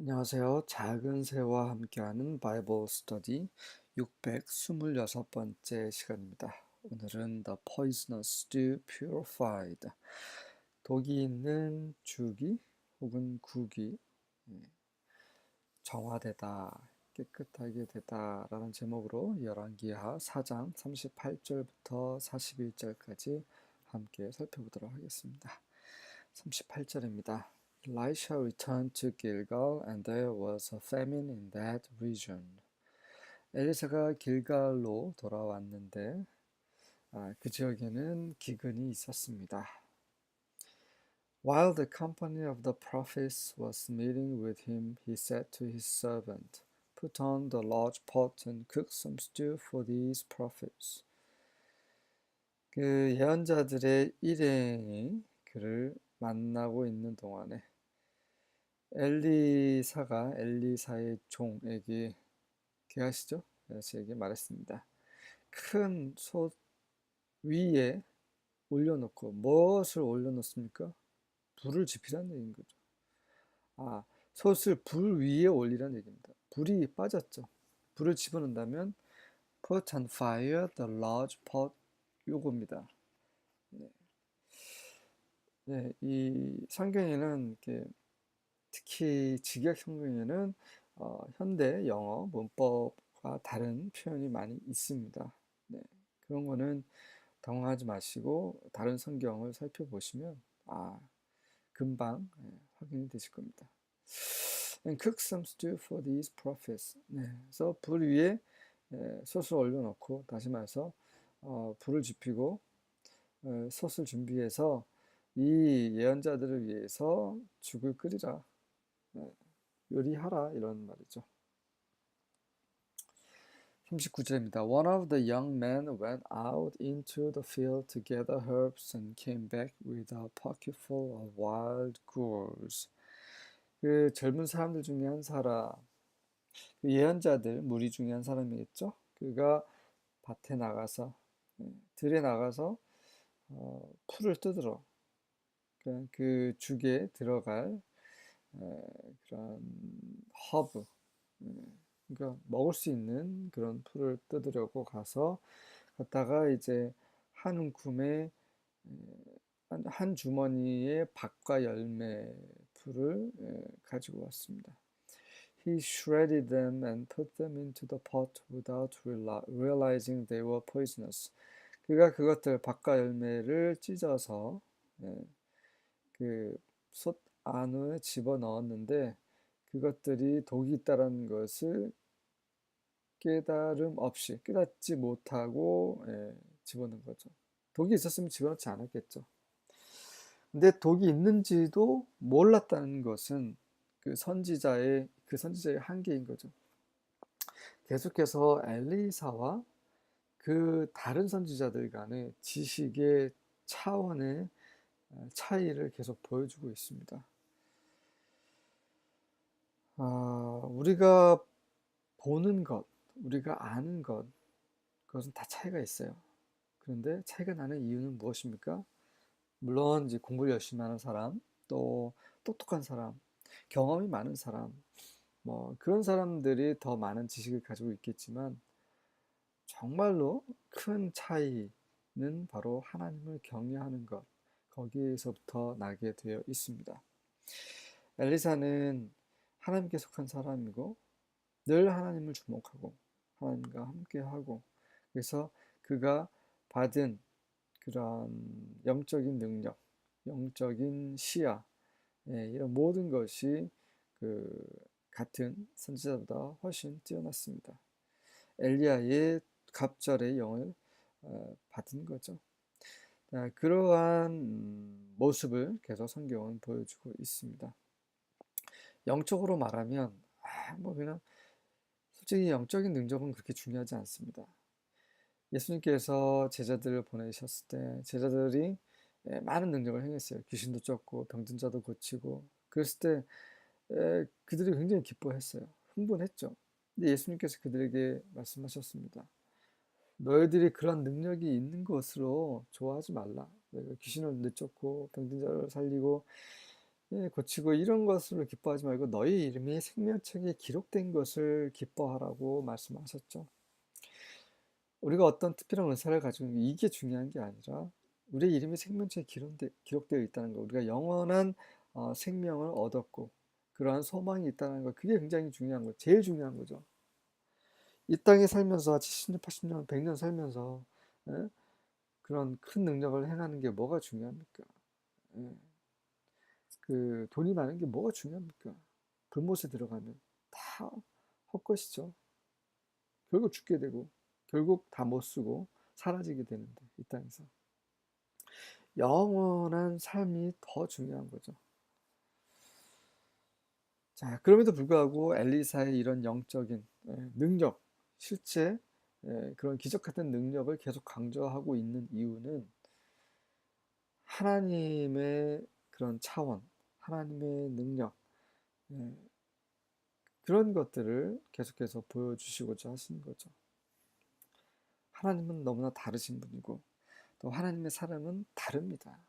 안녕하세요. 작은 새와 함께하는 바이블 스터디 626번째 시간입니다. 오늘은 The Poisonous Stew Purified, 독이 있는 죽이 혹은 국이 정화되다, 깨끗하게 되다라는 제목으로 열왕기하 4장 38절부터 41절까지 함께 살펴보도록 하겠습니다. 38절입니다. Elisha returned to Gilgal, and there was a famine in that region. 엘리사가 길갈로 돌아왔는데 그 지역에는 기근이 있었습니다. While the company of the prophets was meeting with him, he said to his servant, Put on the large pot and cook some stew for these prophets. 그 예언자들의 일행이 그를 만나고 있는 동안에 엘리사가 엘리사의 종에게 게하시죠? 엘리사에게 말했습니다. 큰 솥 위에 올려놓고 무엇을 올려놓습니까? 불을 지피라는 얘기인 거죠. 솥을 불 위에 올리라는 얘기입니다. 불이 빠졌죠. 불을 집어넣는다면 put on fire the large pot 요겁니다. 네, 이 성경에는 이렇게 특히 직역 성경에는 현대 영어 문법과 다른 표현이 많이 있습니다. 네, 그런 거는 당황하지 마시고 다른 성경을 살펴보시면 금방 확인이 되실 겁니다. And cook some stew for these prophets. 네, 그래서 불 위에 솥을 올려놓고 다시 말해서 불을 지피고 솥을 준비해서 이 예언자들을 위해서 죽을 끓이라. 요리하라 이런 말이죠. 39절입니다. One of the young men went out into the field to gather herbs and came back with a pocketful of wild gourds. 그 젊은 사람들 중에 한 사람, 그 예언자들 무리 중에 한 사람이겠죠. 그가 밭에 나가서 들에 나가서 풀을 뜯으러 그 죽에 들어갈 그런 허브, 그러니까 먹을 수 있는 그런 풀을 뜯으려고 가서 갔다가 이제 한 움큼의 한 주머니의 밭과 열매 풀을 가지고 왔습니다. He shredded them and put them into the pot without realizing they were poisonous. 그가 그것들 밭과 열매를 찢어서 그 솥 안에 집어 넣었는데 그것들이 독이 있다는 것을 깨닫지 못하고 집어넣은 거죠. 독이 있었으면 집어넣지 않았겠죠. 근데 독이 있는지도 몰랐다는 것은 그 선지자의 한계인 거죠. 계속해서 엘리사와 그 다른 선지자들 간의 지식의 차원의 차이를 계속 보여주고 있습니다. 우리가 보는 것, 우리가 아는 것, 그것은 다 차이가 있어요. 그런데 차이가 나는 이유는 무엇입니까? 물론 이제 공부를 열심히 하는 사람, 또 똑똑한 사람, 경험이 많은 사람, 뭐 그런 사람들이 더 많은 지식을 가지고 있겠지만 정말로 큰 차이는 바로 하나님을 경외하는 것, 거기에서부터 나게 되어 있습니다. 엘리사는 하나님께 속한 사람이고 늘 하나님을 주목하고 하나님과 함께하고 그래서 그가 받은 그런 영적인 능력, 영적인 시야, 이런 모든 것이 그 같은 선지자보다 훨씬 뛰어났습니다. 엘리야의 갑절의 영을 받은 거죠. 그러한 모습을 계속 성경은 보여주고 있습니다. 영적으로 말하면 뭐 그냥 솔직히 영적인 능력은 그렇게 중요하지 않습니다. 예수님께서 제자들을 보내셨을 때 제자들이 많은 능력을 행했어요. 귀신도 쫓고 병든 자도 고치고 그랬을 때 그들이 굉장히 기뻐했어요. 흥분했죠. 근데 예수님께서 그들에게 말씀하셨습니다. 너희들이 그런 능력이 있는 것으로 좋아하지 말라. 내가 귀신을 내쫓고 병든 자를 살리고 예, 고치고 이런 것으로 기뻐하지 말고 너희 이름이 생명책에 기록된 것을 기뻐하라고 말씀하셨죠. 우리가 어떤 특별한 은사를 가지고 있는 이게 중요한 게 아니라 우리 이름이 생명책에 기록되어 있다는 거, 우리가 영원한 생명을 얻었고 그러한 소망이 있다는 거, 그게 굉장히 중요한 거, 제일 중요한 거죠. 이 땅에 살면서 70년, 80년, 100년 살면서 예? 그런 큰 능력을 행하는 게 뭐가 중요합니까? 예. 그 돈이 많은 게 뭐가 중요합니까? 불못에 들어가면 다 헛것이죠. 결국 죽게 되고 결국 다 못 쓰고 사라지게 되는데 이 땅에서 영원한 삶이 더 중요한 거죠. 자, 그럼에도 불구하고 엘리사의 이런 영적인 능력, 실제 그런 기적 같은 능력을 계속 강조하고 있는 이유는 하나님의 그런 차원, 하나님의 능력, 예, 그런 것들을 계속해서 보여주시고자 하시는 거죠. 하나님은 너무나 다르신 분이고 또 하나님의 사람은 다릅니다.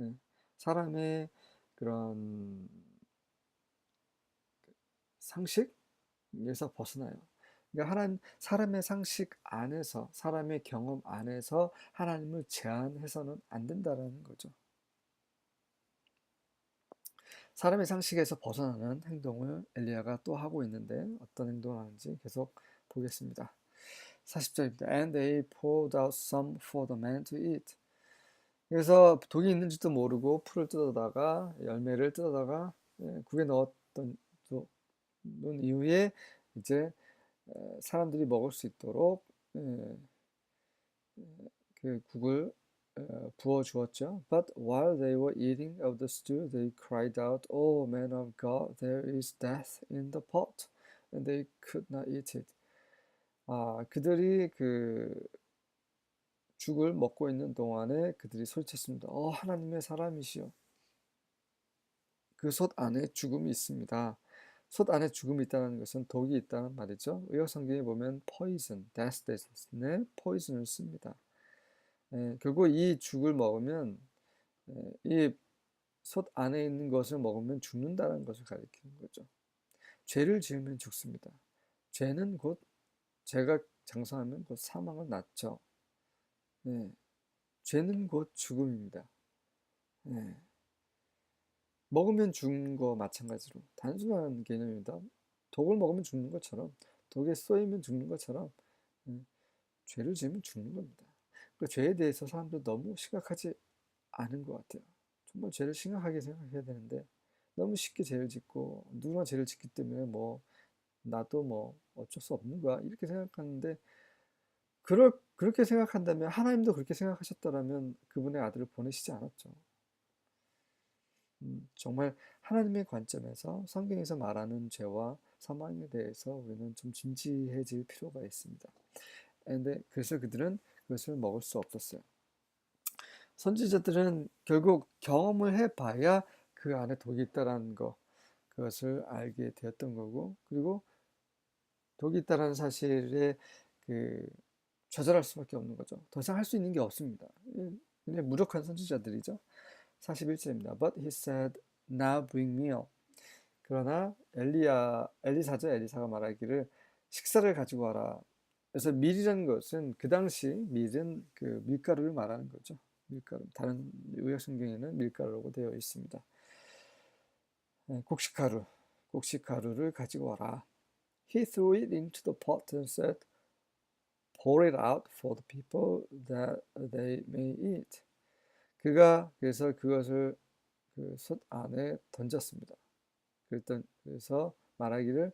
예, 사람의 그런 상식에서 벗어나요. 그러니까 사람의 상식 안에서, 사람의 경험 안에서 하나님을 제한해서는 안 된다라는 거죠. 사람의 상식에서 벗어나는 행동을 엘리야가 또 하고 있는데 어떤 행동을 하는지 계속 보겠습니다. 40절입니다. And they poured out some for the man to eat. 그래서 독이 있는지도 모르고 풀을 뜯어다가 열매를 뜯어다가 국에 넣었던 놓은 이후에 이제 사람들이 먹을 수 있도록 그 국을 부어 주었죠. But while they were eating of the stew, they cried out, "Oh, man of God, there is death in the pot," and they could not eat it. 그들이 그 죽을 먹고 있는 동안에 그들이 소리쳤습니다. 하나님의 사람이시여. 그 솥 안에 죽음이 있습니다. 솥 안에 죽음이 있다는 것은 독이 있다는 말이죠. 의학 성경에 보면 poison, death 대신에 poison을 씁니다. 결국 이 죽을 먹으면 이 솥 안에 있는 것을 먹으면 죽는다는 것을 가리키는 거죠. 죄를 지으면 죽습니다. 죄는 곧 죄가 장사하면 곧 사망을 낳죠. 네, 죄는 곧 죽음입니다. 네, 먹으면 죽는 거 마찬가지로 단순한 개념입니다. 독을 먹으면 죽는 것처럼 독에 쏘이면 죽는 것처럼 죄를 지으면 죽는 겁니다. 그 죄에 대해서 사람들 너무 심각하지 않은 것 같아요. 정말 죄를 심각하게 생각해야 되는데 너무 쉽게 죄를 짓고 누구나 죄를 짓기 때문에 뭐 나도 뭐 어쩔 수 없는 거야 이렇게 생각하는데 그렇게 생각한다면 하나님도 그렇게 생각하셨다라면 그분의 아들을 보내시지 않았죠. 정말 하나님의 관점에서 성경에서 말하는 죄와 사망에 대해서 우리는 좀 진지해질 필요가 있습니다. 근데 그래서 그들은 그것을 먹을 수 없었어요. 선지자들은 결국 경험을 해봐야 그 안에 독이 있다라는 거, 그것을 알게 되었던 거고, 그리고 독이 있다라는 사실에 그 좌절할 수밖에 없는 거죠. 더 이상 할 수 있는 게 없습니다. 그냥 무력한 선지자들이죠. 41절입니다. But he said, "Now bring meal." 그러나 엘리사죠. 엘리사가 말하기를 식사를 가지고 와라. 그래서 밀이라는 것은 그 당시 밀은 그 밀가루를 말하는 거죠. 밀가루. 다른 의학 성경에는 밀가루라고 되어 있습니다. 곡식가루를 가지고 와라. He threw it into the pot and said, "Pour it out for the people that they may eat." 그래서 그것을 그 솥 안에 던졌습니다. 그래서 말하기를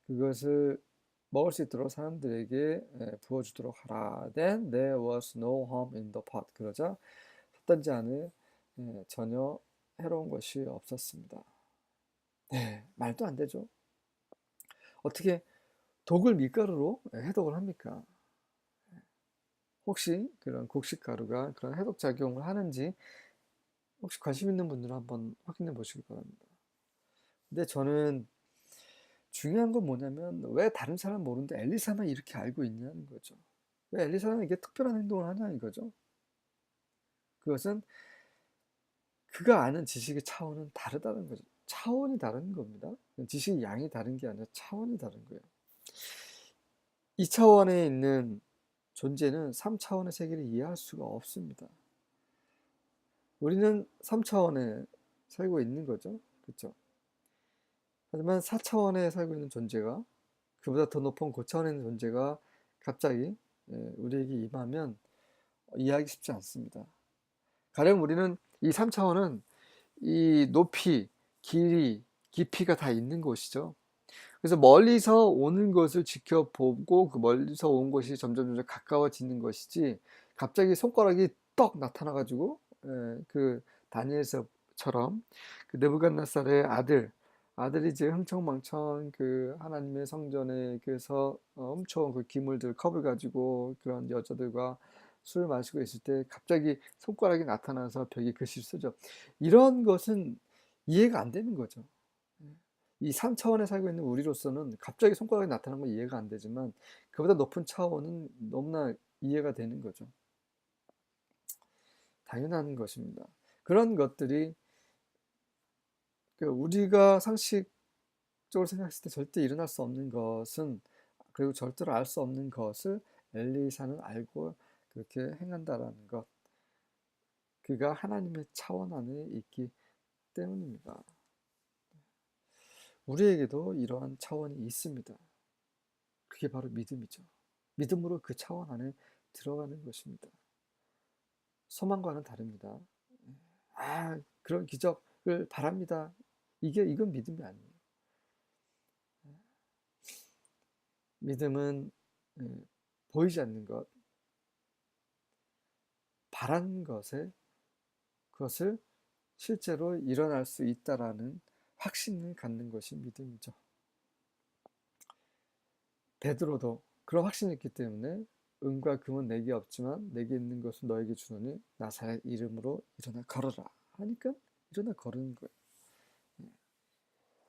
그것을 먹을 수 있도록 사람들에게 부어주도록 하라. Then there was no harm in the pot. 그러자 솥단지 안에 전혀 해로운 것이 없었습니다. 네, 말도 안 되죠. 어떻게 독을 밀가루로 해독을 합니까? 혹시 그런 곡식가루가 그런 해독 작용을 하는지 혹시 관심 있는 분들은 한번 확인해 보시기 바랍니다. 근데 저는 중요한 건 뭐냐면 왜 다른 사람 모르는데 엘리사만 이렇게 알고 있냐는 거죠. 왜 엘리사는 이게 특별한 행동을 하냐 이거죠. 그것은 그가 아는 지식의 차원은 다르다는 거죠. 차원이 다른 겁니다. 지식의 양이 다른 게 아니라 차원이 다른 거예요. 2차원에 있는 존재는 3차원의 세계를 이해할 수가 없습니다. 우리는 3차원에 살고 있는 거죠. 그렇죠? 하지만 4차원에 살고 있는 존재가, 그보다 더 높은 고차원에 있는 존재가 갑자기 우리에게 임하면 이해하기 쉽지 않습니다. 가령 우리는 이 3차원은 이 높이, 길이, 깊이가 다 있는 곳이죠. 그래서 멀리서 오는 것을 지켜보고 그 멀리서 온 것이 점점 가까워지는 것이지, 갑자기 손가락이 떡 나타나가지고 그 다니엘서처럼 그 느부갓네살의 아들이 이제 흥청망청 그 하나님의 성전에 그래서 엄청 그 기물들 컵을 가지고 그런 여자들과 술을 마시고 있을 때 갑자기 손가락이 나타나서 벽에 글씨를 쓰죠. 이런 것은 이해가 안 되는 거죠. 이 3차원에 살고 있는 우리로서는 갑자기 손가락이 나타나는 건 이해가 안 되지만, 그보다 높은 차원은 너무나 이해가 되는 거죠. 당연한 것입니다. 그런 것들이 우리가 상식적으로 생각했을 때 절대 일어날 수 없는 것은, 그리고 절대로 알 수 없는 것을 엘리사는 알고 그렇게 행한다라는 것, 그가 하나님의 차원 안에 있기 때문입니다. 우리에게도 이러한 차원이 있습니다. 그게 바로 믿음이죠. 믿음으로 그 차원 안에 들어가는 것입니다. 소망과는 다릅니다. 그런 기적을 바랍니다. 이건 믿음이 아니에요. 믿음은 보이지 않는 것, 바라는 그것을 실제로 일어날 수 있다라는 확신을 갖는 것이 믿음이죠. 베드로도 그런 확신이 있기 때문에 은과 금은 내게 없지만 내게 있는 것은 너에게 주노니 나사렛 이름으로 일어나 걸어라 하니까 일어나 걸은 거예요.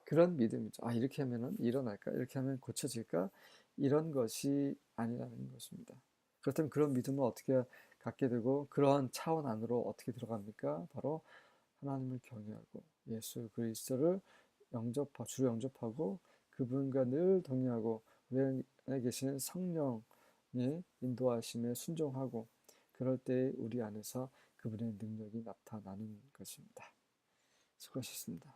그런 믿음이죠. 이렇게 하면 일어날까? 이렇게 하면 고쳐질까? 이런 것이 아니라는 것입니다. 그렇다면 그런 믿음을 어떻게 갖게 되고 그러한 차원 안으로 어떻게 들어갑니까? 바로 하나님을 경외하고 예수 그리스도를 주로 영접하고 그분과 늘 동행하고 우리 안에 계시는 성령의 인도하심에 순종하고, 그럴 때 우리 안에서 그분의 능력이 나타나는 것입니다. 수고하셨습니다.